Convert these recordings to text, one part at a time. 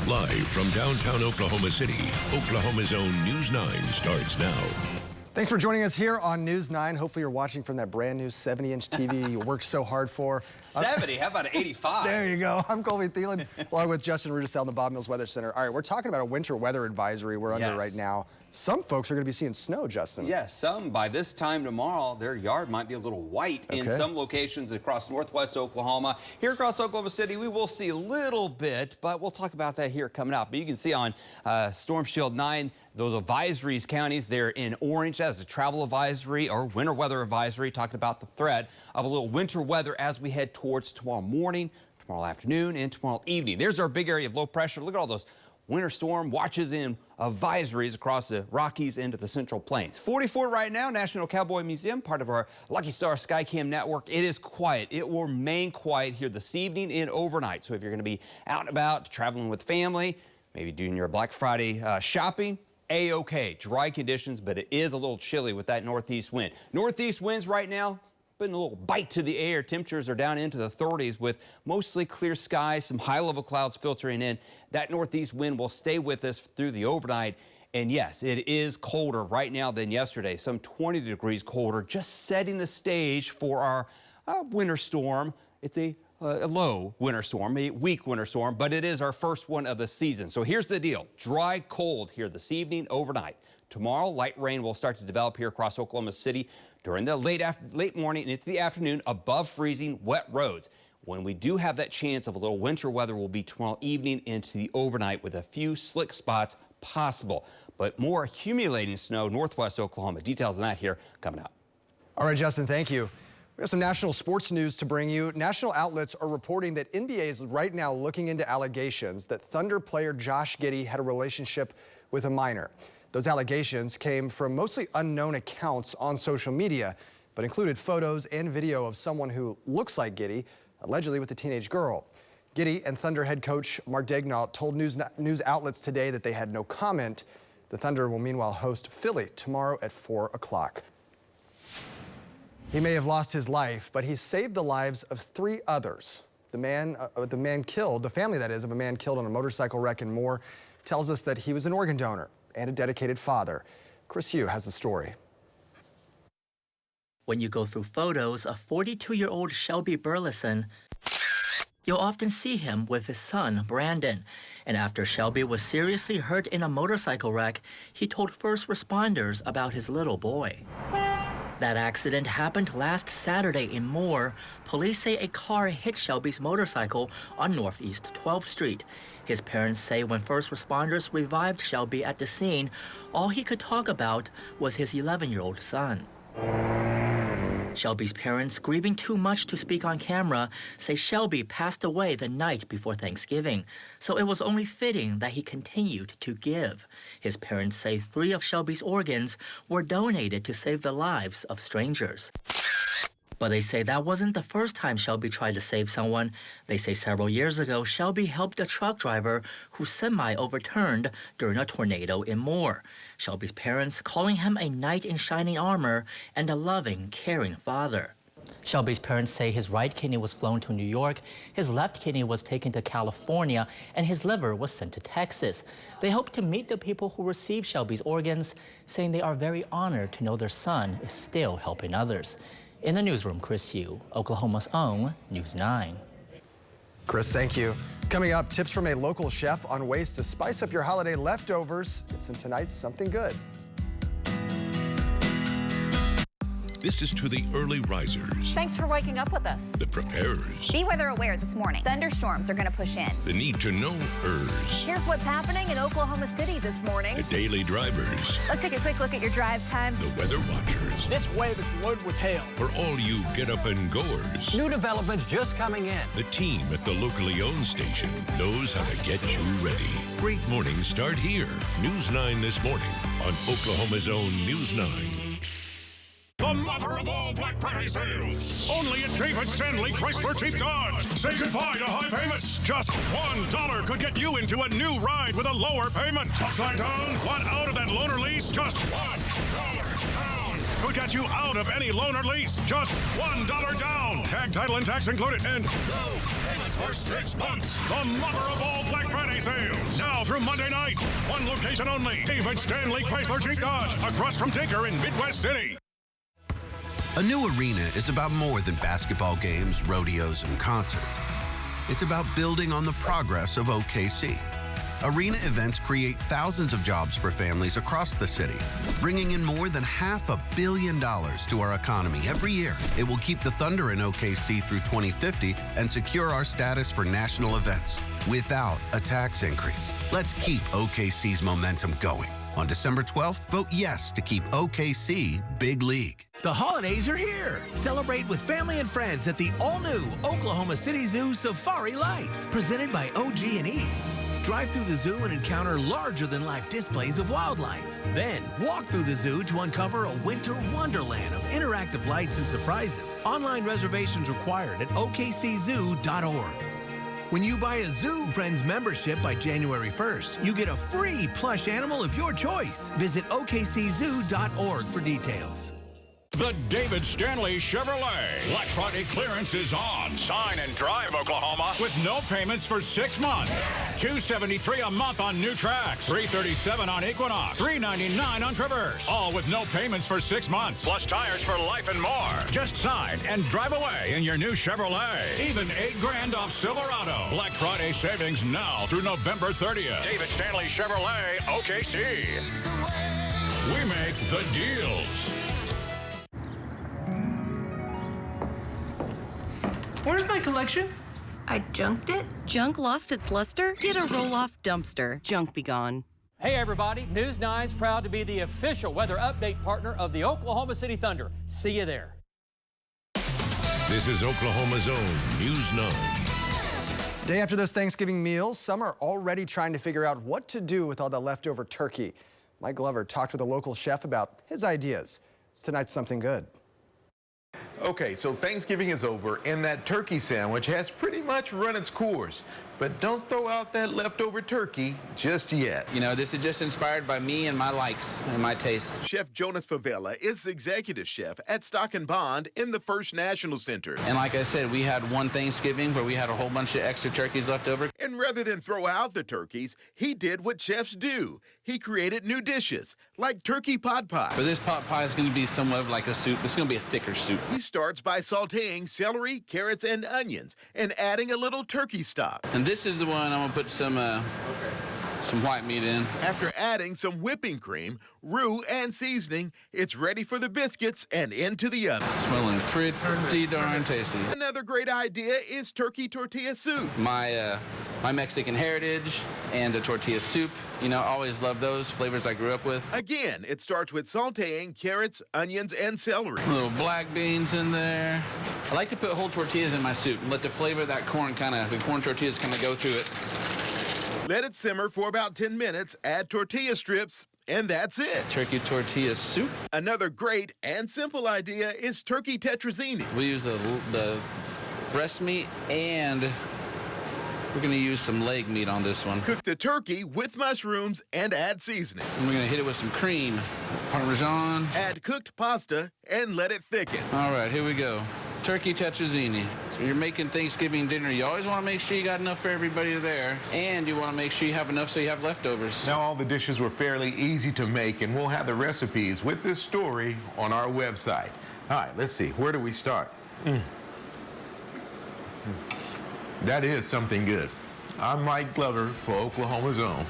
Live from downtown Oklahoma City, Oklahoma's own News 9 starts now. Thanks for joining us here on News 9. Hopefully you're watching from that brand new 70-inch TV you worked so hard for. 70? How about an 85? There you go. I'm Colby Thielen, along with Justin Rudisell in the Bob Mills Weather Center. All right, we're talking about a winter weather advisory we're under right now. Some folks are going to be seeing snow, Justin. Yes, some by this time tomorrow, their yard might be a little white in some locations across northwest Oklahoma. Here across Oklahoma City, we will see a little bit, but we'll talk about that here coming up. But you can see on Storm Shield 9, those advisories counties, they're in orange. That's a travel advisory or winter weather advisory, talking about the threat of a little winter weather as we head towards tomorrow morning, tomorrow afternoon, and tomorrow evening. There's our big area of low pressure. Look at all those winter storm watches and advisories across the Rockies into the Central Plains. 44 right now, National Cowboy Museum, part of our Lucky Star Skycam network. It is quiet. It will remain quiet here this evening and overnight. So if you're going to be out and about, traveling with family, maybe doing your Black Friday shopping, A-OK. Dry conditions, but it is a little chilly with that northeast wind. Northeast winds right now, putting a little bite to the air. Temperatures are down into the 30s with mostly clear skies, some high-level clouds filtering in. That northeast wind will stay with us through the overnight. And yes, it is colder right now than yesterday, some 20 degrees colder, just setting the stage for our winter storm. It's a low winter storm, a weak winter storm, but it is our first one of the season. So here's the deal. Dry, cold here this evening, overnight. Tomorrow, light rain will start to develop here across Oklahoma City during the late morning and into the afternoon, above freezing, wet roads. When we do have that chance of a little winter weather will be tomorrow evening into the overnight with a few slick spots possible, but more accumulating snow northwest Oklahoma. Details on that here coming up. All right, Justin, thank you. We have some national sports news to bring you. National outlets are reporting that NBA is right now looking into allegations that Thunder player Josh Giddy had a relationship with a minor. Those allegations came from mostly unknown accounts on social media, but included photos and video of someone who looks like Giddy, allegedly with a teenage girl. Giddy and Thunder head coach Mark Daignault told news outlets today that they had no comment. The Thunder will meanwhile host Philly tomorrow at 4 o'clock. He may have lost his life, but he saved the lives of 3 others. The family that is, of a man killed in a motorcycle wreck in Moore, tells us that he was an organ donor and a dedicated father. Chris Hugh has the story. When you go through photos of 42-year-old Shelby Burleson, you'll often see him with his son, Brandon. And after Shelby was seriously hurt in a motorcycle wreck, he told first responders about his little boy. That accident happened last Saturday in Moore. Police say a car hit Shelby's motorcycle on Northeast 12th Street. His parents say when first responders revived Shelby at the scene, all he could talk about was his 11-year-old son. Shelby's parents, grieving too much to speak on camera, say Shelby passed away the night before Thanksgiving, so it was only fitting that he continued to give. His parents say 3 of Shelby's organs were donated to save the lives of strangers. But they say that wasn't the first time Shelby tried to save someone. They say several years ago, Shelby helped a truck driver whose semi overturned during a tornado in Moore. Shelby's parents calling him a knight in shining armor and a loving, caring father. Shelby's parents say his right kidney was flown to New York, his left kidney was taken to California, and his liver was sent to Texas. They hope to meet the people who received Shelby's organs, saying they are very honored to know their son is still helping others. In the newsroom, Chris Hugh, Oklahoma's own News 9. Chris, thank you. Coming up, tips from a local chef on ways to spice up your holiday leftovers. It's in tonight's Something Good. This is to the early risers, Thanks for waking up with us. the preparers, Be weather aware this morning. Thunderstorms are going to push in. the need-to-know-ers, Here's what's happening in Oklahoma City this morning. the daily drivers, Let's take a quick look at your drive time. the weather watchers, This wave is loaded with hail. for all you get-up-and-goers. New developments just coming in. The team at the locally owned station knows how to get you ready. Great mornings start here. News 9 this morning on Oklahoma's own News 9. The mother of all Black Friday sales. Only at David Stanley Chrysler Jeep Dodge. Say goodbye to high payments. Just $1 could get you into a new ride with a lower payment. Upside down, want out of that loaner lease? Just $1 down. Could get you out of any loaner lease. Just $1 down. Tag, title, and tax included. And no payment for 6 months. The mother of all Black Friday sales. Sales. Now through Monday night. One location only. David Stanley Chrysler Jeep Dodge. Across from Tinker in Midwest City. A new arena is about more than basketball games, rodeos, and concerts. It's about building on the progress of OKC. Arena events create thousands of jobs for families across the city, bringing in more than $500 million to our economy every year. It will keep the Thunder in OKC through 2050 and secure our status for national events without a tax increase. Let's keep OKC's momentum going. On December 12th, vote yes to keep OKC Big League. The holidays are here. Celebrate with family and friends at the all-new Oklahoma City Zoo Safari Lights, presented by OG&E. Drive through the zoo and encounter larger-than-life displays of wildlife. Then, walk through the zoo to uncover a winter wonderland of interactive lights and surprises. Online reservations required at okczoo.org. When you buy a Zoo Friends membership by January 1st, you get a free plush animal of your choice. Visit okczoo.org for details. The David Stanley Chevrolet Black Friday clearance is on. Sign and drive Oklahoma with no payments for 6 months. $273 a month on new tracks. $337 on Equinox. $399 on Traverse. All with no payments for 6 months. Plus tires for life and more. Just sign and drive away in your new Chevrolet. Even $8,000 off Silverado. Black Friday savings now through November 30th. David Stanley Chevrolet, OKC. We make the deals. Where's my collection? I junked it? Junk lost its luster? Get a roll-off dumpster. Junk be gone. Hey everybody, News 9's proud to be the official weather update partner of the Oklahoma City Thunder. See you there. This is Oklahoma's own News 9. Day after those Thanksgiving meals, some are already trying to figure out what to do with all the leftover turkey. Mike Glover talked with a local chef about his ideas. It's tonight's Something Good. Okay, so Thanksgiving is over and that turkey sandwich has pretty much run its course. But don't throw out that leftover turkey just yet. You know, this is just inspired by me and my likes and my tastes. Chef Jonas Favela is the executive chef at Stock and Bond in the First National Center. And like I said, we had one Thanksgiving where we had a whole bunch of extra turkeys left over. And rather than throw out the turkeys, he did what chefs do. He created new dishes, like turkey pot pie. But this pot pie is going to be somewhat of like a soup. It's going to be a thicker soup. He starts by sauteing celery, carrots, and onions, and adding a little turkey stock. And this is the one I'm going to put some white meat in. After adding some whipping cream, roux, and seasoning, it's ready for the biscuits and into the oven. Smelling pretty darn tasty. Another great idea is turkey tortilla soup. My Mexican heritage and the tortilla soup. You know, I always love those flavors I grew up with. Again, it starts with sauteing carrots, onions, and celery. Little black beans in there. I like to put whole tortillas in my soup and let the flavor of that corn the corn tortillas kind of go through it. Let it simmer for about 10 minutes, add tortilla strips, and that's it. Turkey tortilla soup. Another great and simple idea is turkey tetrazzini. We use the breast meat and we're going to use some leg meat on this one. Cook the turkey with mushrooms and add seasoning. And we're going to hit it with some cream, Parmesan. Add cooked pasta and let it thicken. All right, here we go. Turkey tetrazzini. So you're making Thanksgiving dinner. You always want to make sure you got enough for everybody there, and you want to make sure you have enough so you have leftovers. Now, all the dishes were fairly easy to make, and we'll have the recipes with this story on our website. All right, let's see. Where do we start? That is something good. I'm Mike Glover for Oklahoma's Own.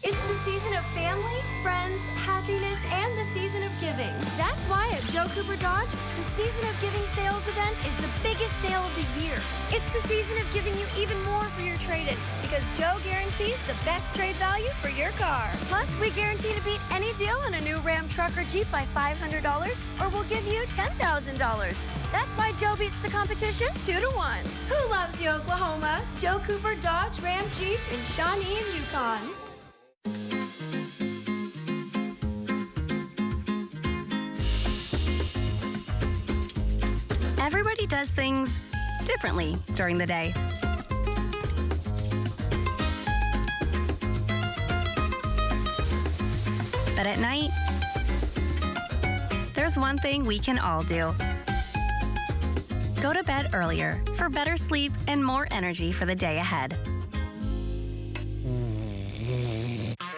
It's the season of family, friends, happiness, and the season of giving. That's why at Joe Cooper Dodge, the Season of Giving sales event is the biggest sale of the year. It's the season of giving you even more for your trade-in because Joe guarantees the best trade value for your car. Plus, we guarantee to beat any deal on a new Ram truck or Jeep by $500 or we'll give you $10,000. That's why Joe beats the competition 2-1. Who loves you, Oklahoma? Joe Cooper Dodge, Ram, Jeep, and Shawnee and Yukon. Everybody does things differently during the day. But at night, there's one thing we can all do. Go to bed earlier for better sleep and more energy for the day ahead.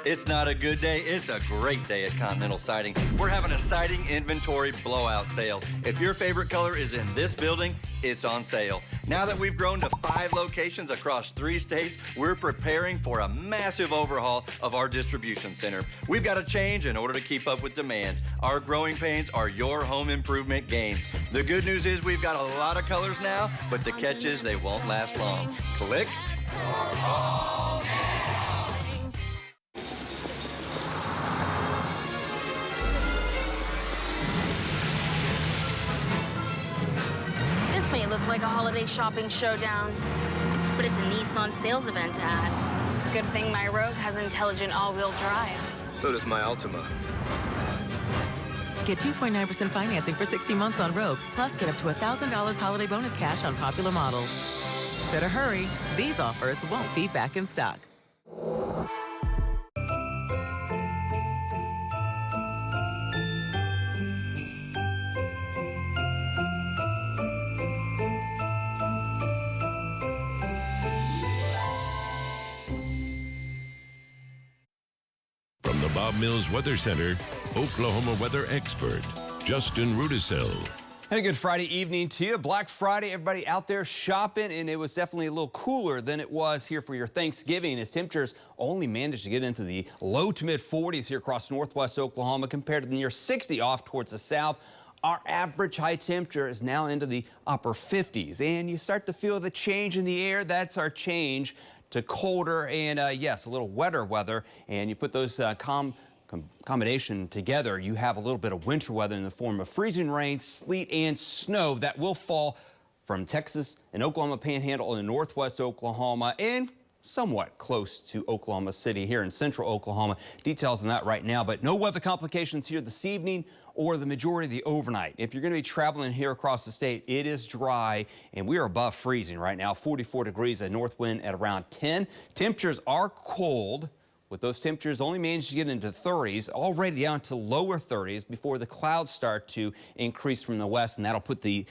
It's not a good day, it's a great day at Continental Siding. We're having a siding inventory blowout sale. If your favorite color is in this building, it's on sale. Now that we've grown to 5 locations across 3 states, we're preparing for a massive overhaul of our distribution center. We've got to change in order to keep up with demand. Our growing pains are your home improvement gains. The good news is we've got a lot of colors now, but the catch is they won't last long. Click. This may look like a holiday shopping showdown, but it's a Nissan sales event ad. Good thing my Rogue has intelligent all-wheel drive. So does my Altima. Get 2.9% financing for 60 months on Rogue, plus get up to $1,000 holiday bonus cash on popular models. Better hurry. These offers won't be back in stock. From the Bob Mills Weather Center, Oklahoma weather expert, Justin Rudisill. And a good Friday evening to you. Black Friday, everybody out there shopping, and it was definitely a little cooler than it was here for your Thanksgiving, as temperatures only managed to get into the low to mid 40s here across northwest Oklahoma compared to the near 60 off towards the south. Our average high temperature is now into the upper 50s, and you start to feel the change in the air. That's our change to colder and, yes, a little wetter weather, and you put those combination together, you have a little bit of winter weather in the form of freezing rain, sleet, and snow that will fall from Texas and Oklahoma Panhandle in northwest Oklahoma and somewhat close to Oklahoma City here in central Oklahoma. Details on that right now, but no weather complications here this evening or the majority of the overnight. If you're going to be traveling here across the state, it is dry and we are above freezing right now. 44 degrees, a north wind at around 10. Temperatures are cold, with those temperatures only managed to get into the 30s, already down to lower 30s before the clouds start to increase from the west, and that'll put the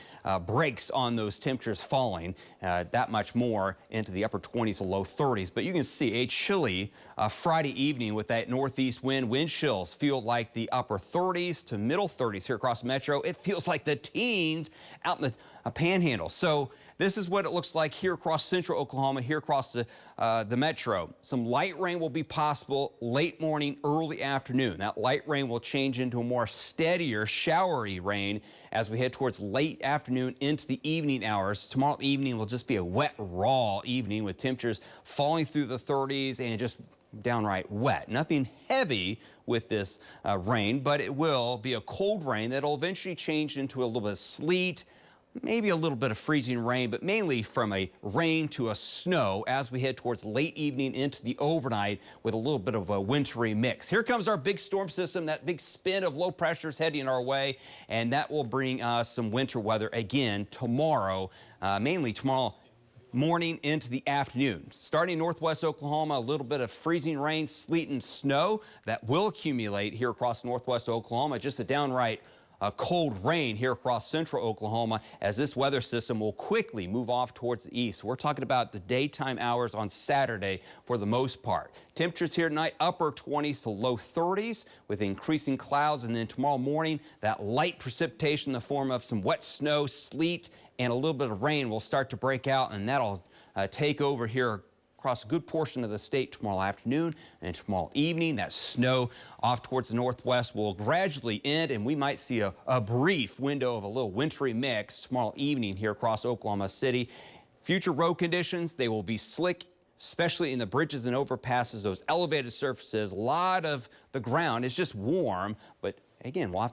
brakes on those temperatures falling that much more into the upper 20s to low 30s. But you can see a chilly Friday evening with that northeast wind. Wind chills feel like the upper 30s to middle 30s here across Metro. It feels like the teens out in the Panhandle. So this is what it looks like here across central Oklahoma, here across the Metro. Some light rain will be possible late morning, early afternoon. That light rain will change into a more steadier, showery rain as we head towards late afternoon into the evening hours. Tomorrow evening will just be a wet, raw evening with temperatures falling through the 30s and just downright wet. Nothing heavy with this rain, but it will be a cold rain that'll eventually change into a little bit of sleet, maybe a little bit of freezing rain, but mainly from a rain to a snow as we head towards late evening into the overnight with a little bit of a wintry mix. Here comes our big storm system, that big spin of low pressures heading our way, and that will bring us some winter weather again tomorrow, mainly tomorrow morning into the afternoon. Starting northwest Oklahoma, a little bit of freezing rain, sleet, and snow that will accumulate here across northwest Oklahoma. Just a downright cold rain here across central Oklahoma as this weather system will quickly move off towards the east. We're talking about the daytime hours on Saturday for the most part. Temperatures here tonight, upper 20s to low 30s with increasing clouds, and then tomorrow morning, that light precipitation in the form of some wet snow, sleet, and a little bit of rain will start to break out, and that'll take over here across a good portion of the state tomorrow afternoon and tomorrow evening. That snow off towards the northwest will gradually end, and we might see a brief window of a little wintry mix tomorrow evening here across Oklahoma City. Future road conditions, they will be slick, especially in the bridges and overpasses, those elevated surfaces. A lot of the ground is just warm, but again, we'll have